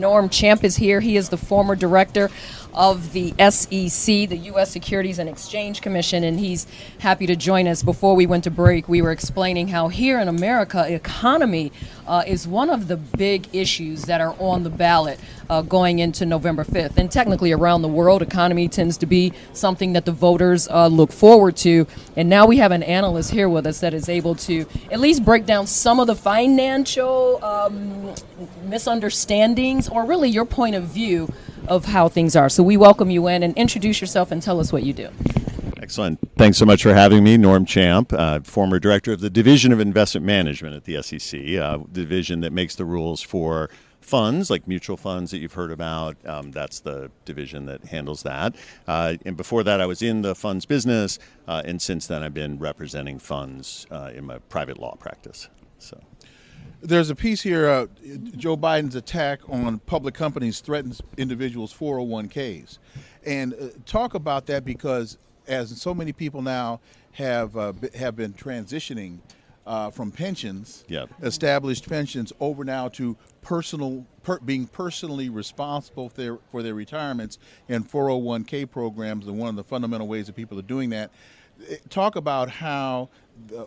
Norm Champ is here. He is the former director of the SEC, the U.S. Securities and Exchange Commission, and he's happy to join us. Before we went to break, we were explaining how here in America, economy is one of the big issues that are on the ballot going into November 5th. And technically around the world, economy tends to be something that the voters look forward to. And now we have an analyst here with us that is able to at least break down some of the financial misunderstandings, or really your point of view of how things are. So we welcome you in, and introduce yourself and tell us what you do. Excellent. Thanks so much for having me. Norm Champ, former director of the Division of Investment Management at the SEC, the division that makes the rules for funds like mutual funds that you've heard about. That's the division that handles that. And before that, I was in the funds business, and since then I've been representing funds in my private law practice. So. There's a piece here, Joe Biden's attack on public companies threatens individuals' 401ks. And talk about that, because as so many people now have been transitioning from pensions, established pensions, over now to being personally responsible for their retirements and 401k programs, and one of the fundamental ways that people are doing that. Talk about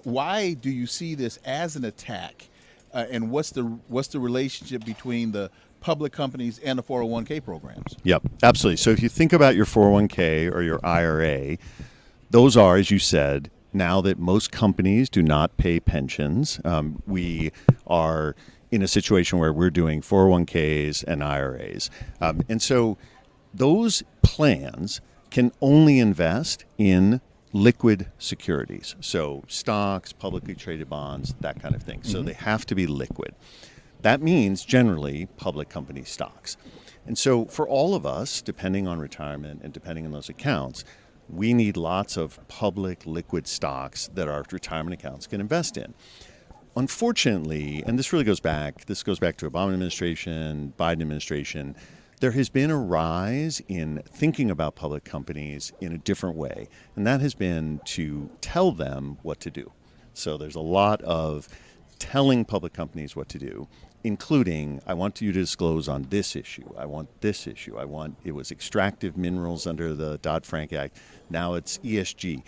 why do you see this as an attack? And what's the relationship between the public companies and the 401k programs? Yep, absolutely. So if you think about your 401k or your IRA, those are, as you said, now that most companies do not pay pensions, we are in a situation where we're doing 401ks and IRAs. And so those plans can only invest in liquid securities, so stocks, publicly traded bonds, that kind of thing. So they have to be liquid. That means generally public company stocks. And so for all of us, depending on retirement and depending on those accounts, we need lots of public liquid stocks that our retirement accounts can invest in. Unfortunately, and this goes back to Obama administration, Biden administration, there has been a rise in thinking about public companies in a different way, and that has been to tell them what to do. So there's a lot of telling public companies what to do, including, I want you to disclose on this issue, I want this issue, it was extractive minerals under the Dodd-Frank Act, now it's ESG.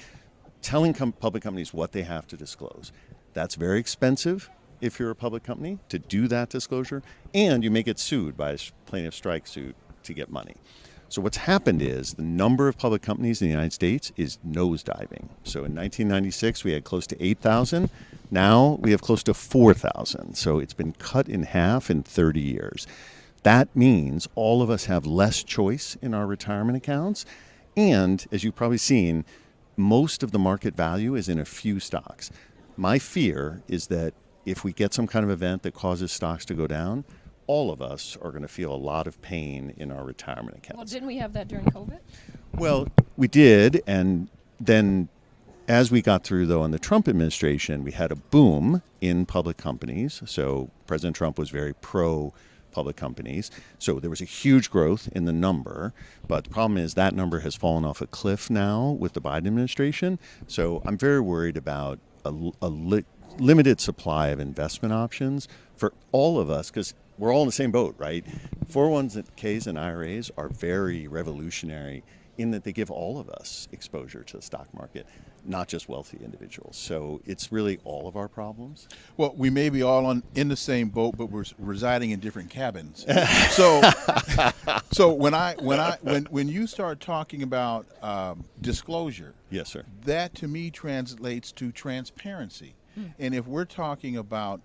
Telling public companies what they have to disclose. That's very expensive if you're a public company to do that disclosure, and you may get sued by a plaintiff strike suit to get money. So what's happened is the number of public companies in the United States is nosediving. So in 1996, we had close to 8,000. Now we have close to 4,000. So it's been cut in half in 30 years. That means all of us have less choice in our retirement accounts. And as you've probably seen, most of the market value is in a few stocks. My fear is that if we get some kind of event that causes stocks to go down, all of us are going to feel a lot of pain in our retirement accounts. Well, didn't we have that during COVID? Well, we did, and then as we got through, though, in the Trump administration, we had a boom in public companies. So President Trump was very pro-public companies. So there was a huge growth in the number, but the problem is that number has fallen off a cliff now with the Biden administration. So I'm very worried about a limited supply of investment options for all of us, because we're all in the same boat, right? 401ks and IRAs are very revolutionary in that they give all of us exposure to the stock market, not just wealthy individuals. So it's really all of our problems. Well, we may be all in the same boat, but we're residing in different cabins. So when you start talking about disclosure, yes, sir, that to me translates to transparency. And if we're talking about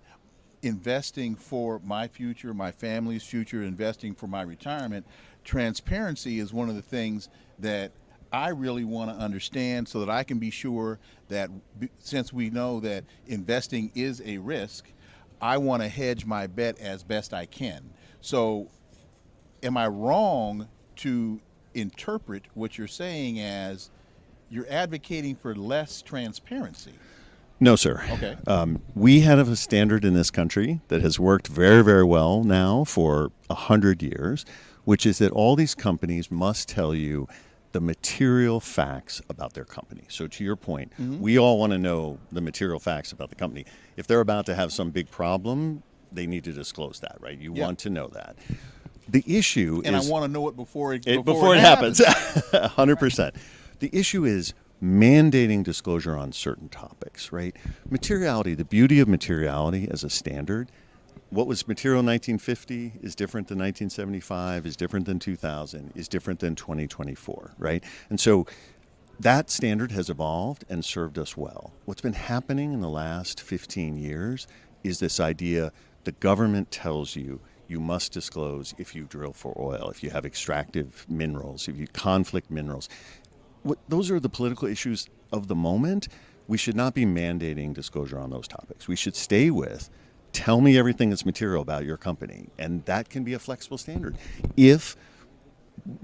investing for my future, my family's future, investing for my retirement, transparency is one of the things that I really want to understand, so that I can be sure that, since we know that investing is a risk, I want to hedge my bet as best I can. So am I wrong to interpret what you're saying as you're advocating for less transparency? No, sir. Okay. We have a standard in this country that has worked very, very well now for 100 years, which is that all these companies must tell you the material facts about their company. So to your point, we all want to know the material facts about the company. If they're about to have some big problem, they need to disclose that, right? You want to know that. the issue And is... I want to know it before it happens. 100%. The issue is mandating disclosure on certain topics, right? Materiality, the beauty of materiality as a standard, what was material in 1950 is different than 1975, is different than 2000, is different than 2024, right? And so that standard has evolved and served us well. What's been happening in the last 15 years is this idea the government tells you you must disclose if you drill for oil, if you have extractive minerals, if you conflict minerals. Those are the political issues of the moment. We should not be mandating disclosure on those topics. We should stay with, tell me everything that's material about your company. And that can be a flexible standard. If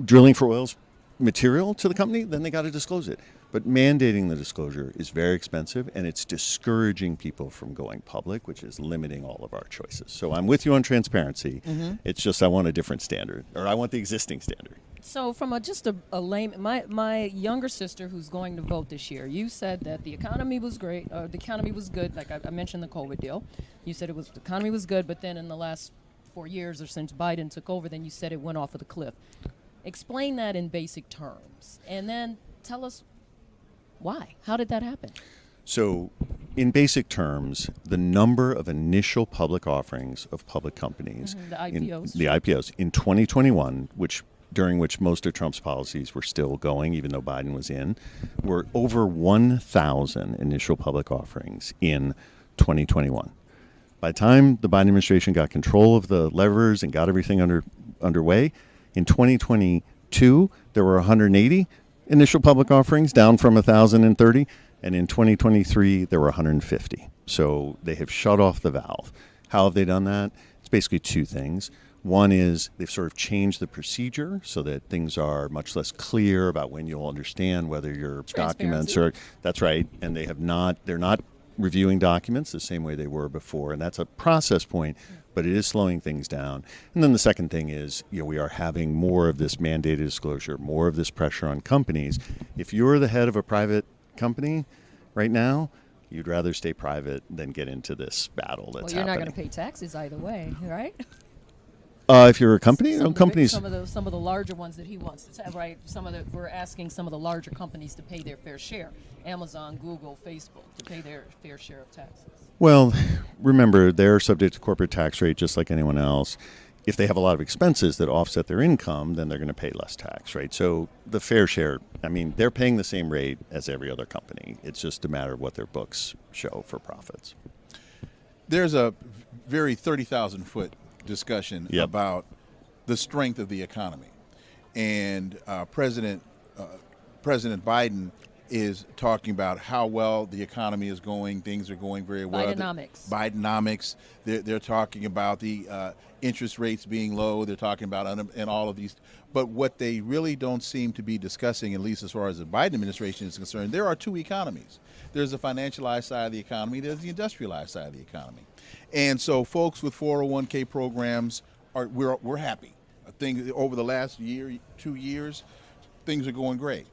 drilling for oil is material to the company, then they got to disclose it. But mandating the disclosure is very expensive, and it's discouraging people from going public, which is limiting all of our choices. So I'm with you on transparency. It's just I want a different standard, or I want the existing standard. So from a layman, my younger sister who's going to vote this year, you said that the economy was great, the economy was good, like I mentioned the COVID deal. You said the economy was good, but then in the last 4 years or since Biden took over, then you said it went off of the cliff. Explain that in basic terms, and then tell us why. How did that happen? So, in basic terms, the number of initial public offerings of public companies, the IPOs, the IPOs in 2021, during which most of Trump's policies were still going, even though Biden was in, were over 1,000 initial public offerings in 2021. By the time the Biden administration got control of the levers and got everything underway, in 2022, there were 180 initial public offerings, down from 1,030. And in 2023, there were 150. So they have shut off the valve. How have they done that? It's basically two things. One is they've sort of changed the procedure so that things are much less clear about when you'll understand whether your documents are, that's right, and they're not reviewing documents the same way they were before, and that's a process point, but it is slowing things down. And then the second thing is, we are having more of this mandated disclosure, more of this pressure on companies. If you're the head of a private company right now, you'd rather stay private than get into this battle that's happening. Well, you're not going to pay taxes either way, right? If you're a company, companies. Some of the larger ones that he wants to have, right? We're asking some of the larger companies to pay their fair share. Amazon, Google, Facebook, to pay their fair share of taxes. Well, remember, they're subject to corporate tax rate just like anyone else. If they have a lot of expenses that offset their income, then they're going to pay less tax, right? So the fair share, they're paying the same rate as every other company. It's just a matter of what their books show for profits. There's a very 30,000-foot discussion about the strength of the economy. And President Biden is talking about how well the economy is going. Things are going very well. Bidenomics. They're talking about the interest rates being low. They're talking about and all of these. But what they really don't seem to be discussing, at least as far as the Biden administration is concerned, there are two economies. There's the financialized side of the economy. There's the industrialized side of the economy. And so folks with 401k programs, we're happy. I think over the last year, 2 years, things are going great.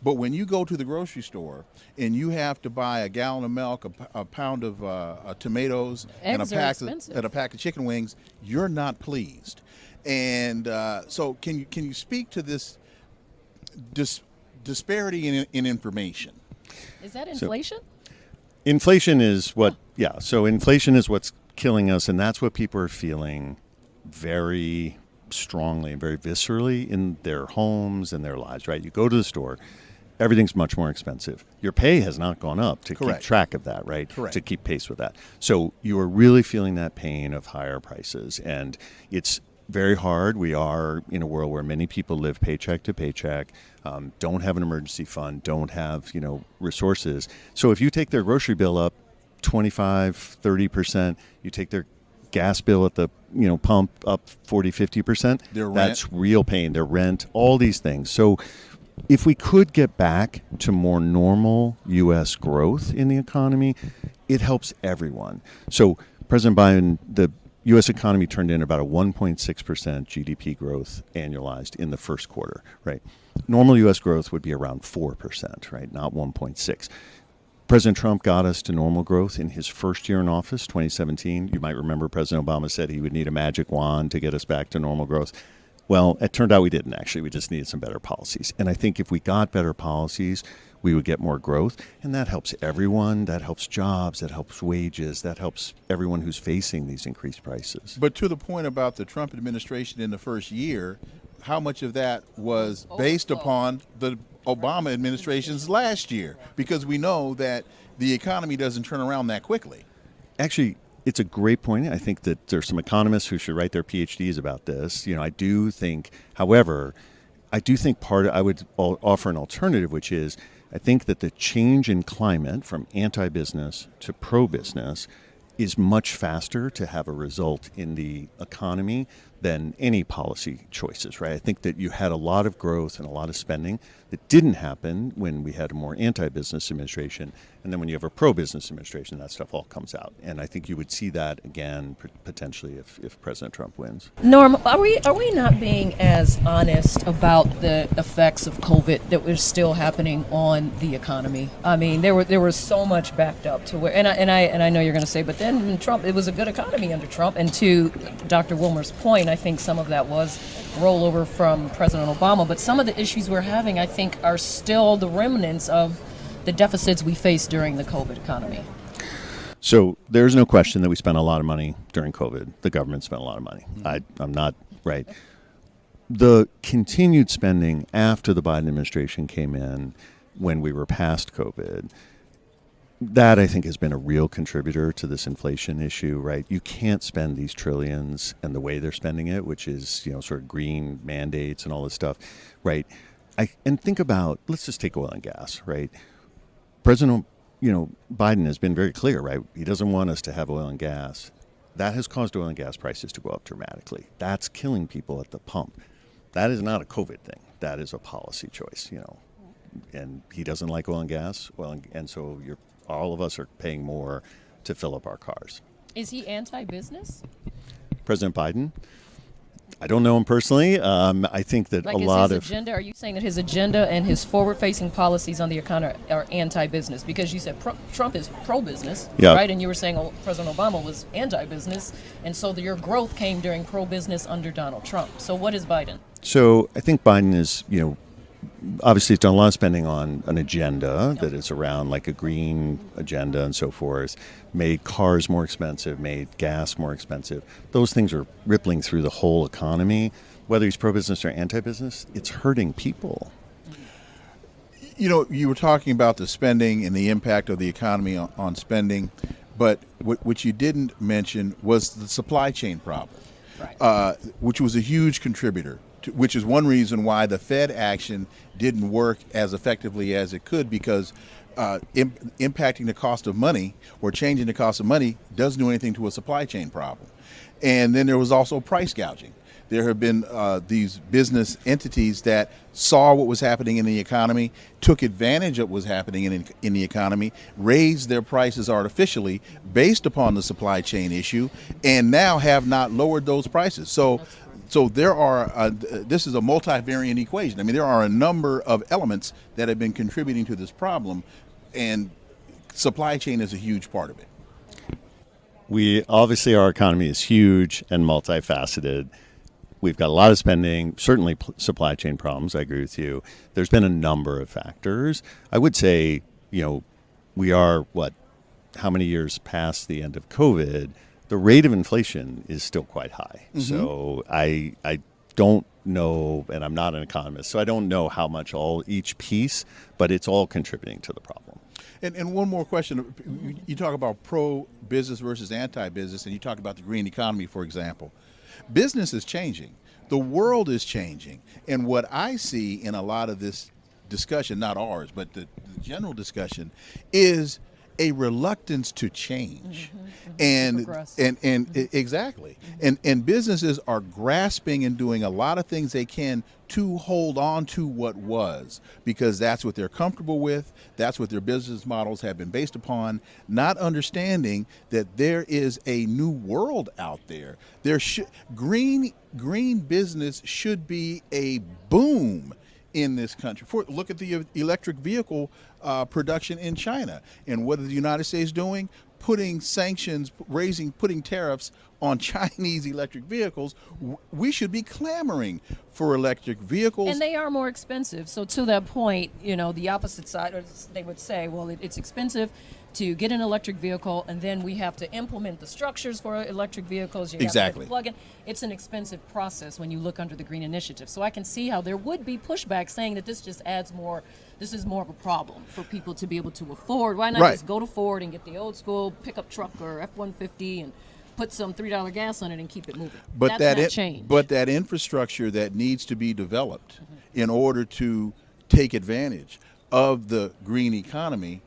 But when you go to the grocery store and you have to buy a gallon of milk, a pound of tomatoes, and a pack of chicken wings, you're not pleased. And so can you speak to this disparity in information? Is that inflation? Inflation is so inflation is what's killing us, and that's what people are feeling very strongly and very viscerally in their homes and their lives, right? You go to the store, everything's much more expensive. Your pay has not gone up to keep track of that, right? Correct. To keep pace with that. So you are really feeling that pain of higher prices, and it's very hard. We are in a world where many people live paycheck to paycheck, don't have an emergency fund, don't have, resources. So if you take their grocery bill up 25, 30%, you take their gas bill at the pump up 40, 50%, that's real pain. Their rent, all these things. So if we could get back to more normal U.S. growth in the economy, it helps everyone. So President Biden, the U.S. economy turned in about a 1.6% GDP growth annualized in the first quarter, right? Normal U.S. growth would be around 4%, right? Not 1.6. President Trump got us to normal growth in his first year in office, 2017. You might remember President Obama said he would need a magic wand to get us back to normal growth. Well, it turned out we didn't, actually. We just needed some better policies. And I think if we got better policies, we would get more growth. And that helps everyone. That helps jobs. That helps wages. That helps everyone who's facing these increased prices. But to the point about the Trump administration in the first year, how much of that was based upon the Obama administration's last year? Because we know that the economy doesn't turn around that quickly. Actually, it's a great point. I think that there's some economists who should write their PhDs about this. I do think, however, I would offer an alternative, which is I think that the change in climate from anti-business to pro-business is much faster to have a result in the economy than any policy choices, right? I think that you had a lot of growth and a lot of spending that didn't happen when we had a more anti-business administration. And then when you have a pro-business administration, that stuff all comes out. And I think you would see that again, potentially, if President Trump wins. Norm, are we not being as honest about the effects of COVID that was still happening on the economy? I mean, there was so much backed up to where, and I know you're going to say, but then Trump, it was a good economy under Trump. And to Dr. Wilmer's point, I think some of that was rollover from President Obama. But some of the issues we're having, I think, are still the remnants of the deficits we faced during the COVID economy. So there's no question that we spent a lot of money during COVID. The government spent a lot of money. I'm not right. The continued spending after the Biden administration came in, when we were past COVID, that I think has been a real contributor to this inflation issue, right? You can't spend these trillions and the way they're spending it, which is, sort of green mandates and all this stuff, right? And think about, let's just take oil and gas, right? President, Biden has been very clear, right? He doesn't want us to have oil and gas. That has caused oil and gas prices to go up dramatically. That's killing people at the pump. That is not a COVID thing. That is a policy choice, And he doesn't like oil and gas, and so all of us are paying more to fill up our cars. Is he anti-business? President Biden? I don't know him personally. I think that like a lot his agenda, are you saying that his agenda and his forward-facing policies on the economy are anti-business? Because you said Trump is pro-business, right? And you were saying President Obama was anti-business, and so your growth came during pro-business under Donald Trump. So what is Biden? So I think Biden is, obviously he's done a lot of spending on an agenda that is around like a green agenda and so forth, made cars more expensive, made gas more expensive. Those things are rippling through the whole economy. Whether he's pro-business or anti-business, it's hurting people. You were talking about the spending and the impact of the economy on spending, but what you didn't mention was the supply chain problem, right. Which was a huge contributor. Which is one reason why the Fed action didn't work as effectively as it could, because impacting the cost of money or changing the cost of money doesn't do anything to a supply chain problem. And then there was also price gouging. There have been these business entities that saw what was happening in the economy, took advantage of what was happening in the economy, raised their prices artificially based upon the supply chain issue, and now have not lowered those prices. So there are, this is a multivariate equation. I mean, there are a number of elements that have been contributing to this problem, and supply chain is a huge part of it. Our economy is huge and multifaceted. We've got a lot of spending, certainly supply chain problems. I agree with you. There's been a number of factors. I would say, we are, how many years past the end of COVID? The rate of inflation is still quite high. Mm-hmm. So I don't know, and I'm not an economist, so I don't know how much each piece, but it's all contributing to the problem. And one more question. You talk about pro-business versus anti-business, and you talk about the green economy, for example. Business is changing. The world is changing. And what I see in a lot of this discussion, not ours, but the general discussion, is a reluctance to change. And exactly. And businesses are grasping and doing a lot of things they can to hold on to what was, because that's what they're comfortable with, that's what their business models have been based upon, not understanding that there is a new world out there. Green business should be a boom in this country. Look at the electric vehicle production in China. And what is the United States doing? Putting sanctions, putting tariffs on Chinese electric vehicles. We should be clamoring for electric vehicles. And they are more expensive. So to that point, the opposite side, or they would say, well, it's expensive to get an electric vehicle, and then we have to implement the structures for electric vehicles. You Exactly. have to plug in. It's an expensive process when you look under the Green Initiative. So I can see how there would be pushback saying that this just adds more. This is more of a problem for people to be able to afford. Why not Right. just go to Ford and get the old school pickup truck or F-150 and put some $3 gas on it and keep it moving? But That's not change. But that infrastructure that needs to be developed in order to take advantage of the green economy,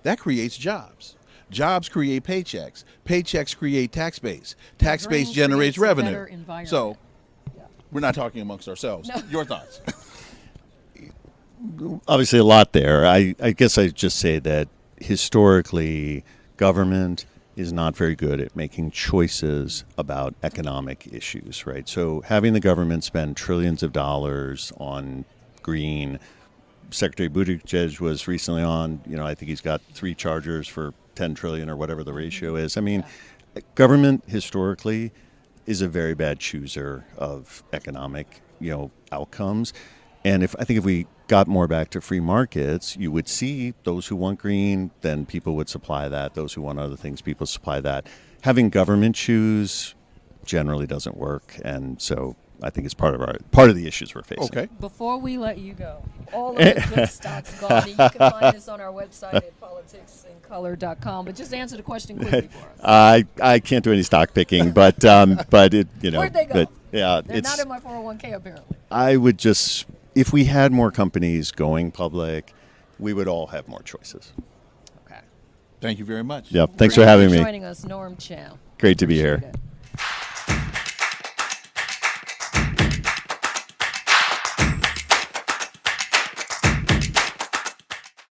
that creates jobs. Jobs create paychecks. Paychecks create tax base. Tax base Green generates creates a better revenue. environment. So we're not talking amongst ourselves. Your thoughts? Obviously a lot there. I guess I'd just say that historically government is not very good at making choices about economic issues, right? So having the government spend trillions of dollars on green, Secretary Buttigieg was recently on, I think he's got 3 chargers for 10 trillion or whatever the ratio is. I mean, government historically is a very bad chooser of economic, outcomes. And I think if we got more back to free markets, you would see those who want green, then people would supply that. Those who want other things, people supply that. Having government choose generally doesn't work, and so I think it's part of the issues we're facing. Okay. Before we let you go, all of the good stock's gone. And you can find us on our website at politicsincolor.com. But just answer the question quickly for us. I can't do any stock picking, but it Where'd they go? But, yeah, They're not in my 401k apparently. I would just, if we had more companies going public, we would all have more choices. Okay. Thank you very much. Yep. Thanks for having me. Joining us, Norm Chow. Great to be Appreciate here. it.